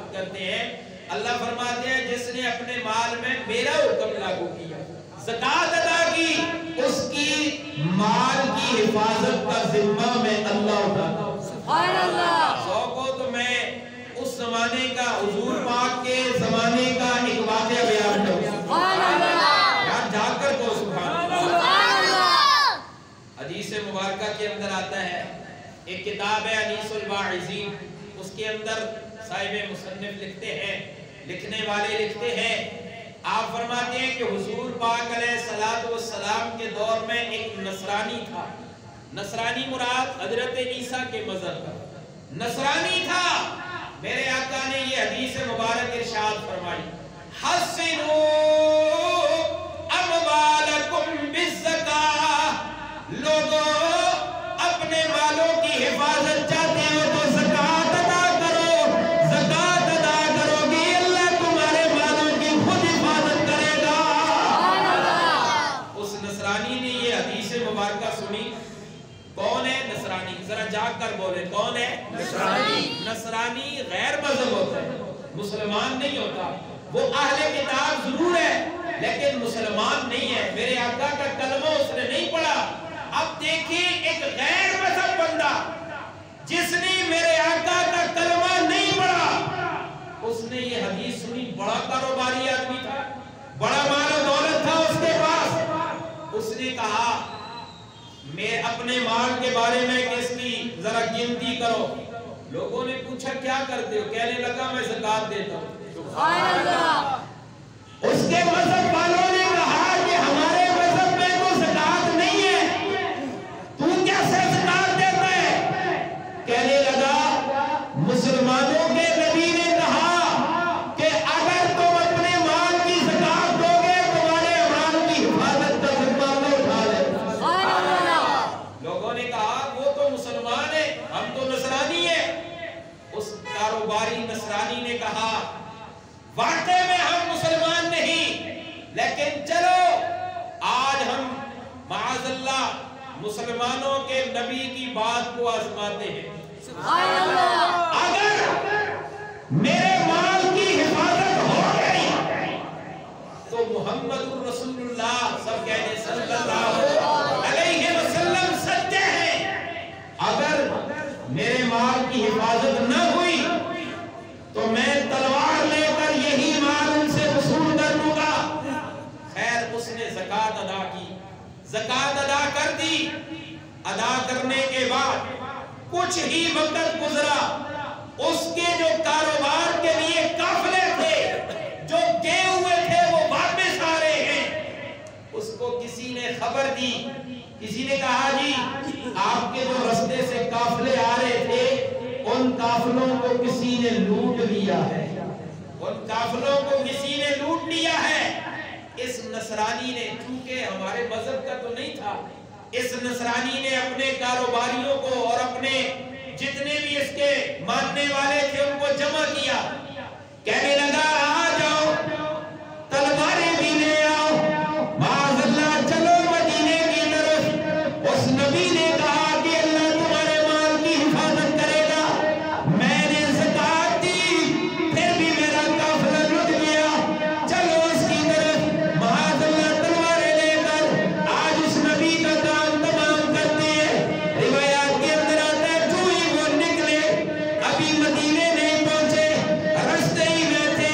ثابت کرتے ہیں. اللہ فرماتے ہیں جس نے اپنے مال میں میرا حکم لاگو کیا, زکات ادا کی, اس کی مال کی حفاظت کا ذمہ میں اللہ اٹھاتا ہوں. سبحان اللہ. سوکو تو میں اس زمانے کا, حضور پاک کے زمانے کا ایک واقعہ بیان کروں. سبحان اللہ. یار جاگ کر کو سبحان اللہ. حدیث مبارکہ کے اندر آتا ہے, ایک کتاب ہے انیس الواعظین, اس کے اندر صاحب مصنف لکھتے ہیں, لکھنے والے لکھتے ہیں, آپ فرماتے ہیں کہ حضور پاک علیہ السلام کے دور میں ایک نصرانی تھا. نصرانی مراد حضرت عیسیٰ کے مذہب کا نصرانی تھا. میرے آقا نے یہ حدیث مبارک ارشاد فرمائی, حسنوا اموالکم بالزکاۃ. لوگوں اپنے مالوں کی حفاظت چاہتے ہو تو زکات ادا کرو. زکات ادا کرو گے اللہ تمہارے مالوں کی خود حفاظت کرے گا. اس نصرانی نے یہ حدیث مبارکہ سنی. کون ہے نصرانی؟ ذرا جاگ کر بولے, کون ہے نصرانی؟ نصرانی غیر مذہب ہوتا ہے, مسلمان نہیں ہوتا. وہ اہل کتاب ضرور ہے لیکن مسلمان نہیں ہے. میرے آقا کا کلمہ اس نے نہیں پڑھا. اب دیکھیں ایک غیر مذہب بندہ جس نے میرے آقا کا کلمہ نہیں پڑھا, اس نے یہ حدیث سنی. بڑا کاروباری آدمی تھا, بڑا مال و دولت تھا اس کے پاس. اس نے کہا میں اپنے مال کے بارے میں کس کی ذرا گنتی کرو. لوگوں نے پوچھا کیا کرتے ہو؟ کہنے لگا میں زکات دیتا ہوں. سبحان اللہ. اس کے مذہب والوں نے کہا کہ ہمارے مذہب میں تو زکات نہیں ہے, تو کیسے زکات دیتا ہے؟ کہنے لگا مسلمانوں کے نبی نے کہا کہ اگر تم اپنے مال کی زکات دو گے تمہارے مال کی حفاظت کا ذمہ اللہ اٹھا لے. لوگوں نے کہا وہ تو مسلمان ہے, ہم تو نصرانی ہیں. اس کاروباری نصرانی نے کہا واقعے میں ہم مسلمان نہیں, لیکن چلو آج ہم معاذ اللہ مسلمانوں کے نبی کی بات کو آزماتے ہیں. سبحان اللہ. اگر میرے مال کی حفاظت ہو گئی تو محمد الرسول اللہ سب کہنے صلی اللہ علیہ وسلم سچے ہیں. اگر میرے مال کی حفاظت نہ ہوئی تو میں تلوار لے کر یہی مال ان سے وصول کر لوں گا. خیر اس نے زکات ادا کی, زکات ادا کر دی. ادا کرنے کے بعد کچھ ہی وقت گزرا, اس کے جو کاروبار کے لیے قافلے تھے جو گئے ہوئے تھے وہ واپس آ رہے ہیں. اس کو کسی نے خبر دی, کسی نے کہا جی آپ کے جو رستے سے قافلے آ رہے تھے ان قافلوں کو کسی نے لوٹ لیا ہے, ان قافلوں کو کسی نے لوٹ لیا ہے. اس نصرانی نے, چونکہ ہمارے مذہب کا تو نہیں تھا, اس نصرانی نے اپنے کاروباریوں کو اور اپنے جتنے بھی اس کے ماننے والے تھے ان کو جمع کیا. کہنے لگا آ جاؤ, تلواریں بھی لے آؤ, معاذ اللہ چلو مدینے کی طرف. اس نبی نے کہا کہ اللہ تمہارے مال کی حفاظت کرے گا. میں نے زکات دی پھر بھی میرا قافلہ لٹ گیا, چلو اس کی طرف. معاذ اللہ تلواریں لے کر آج اس نبی کا کام تمام کرتے ہیں. روایات کے اندر آتا ہے جو ہی وہ نکلے ابھی مدینے نہیں پہنچے, رستے ہی میں تھے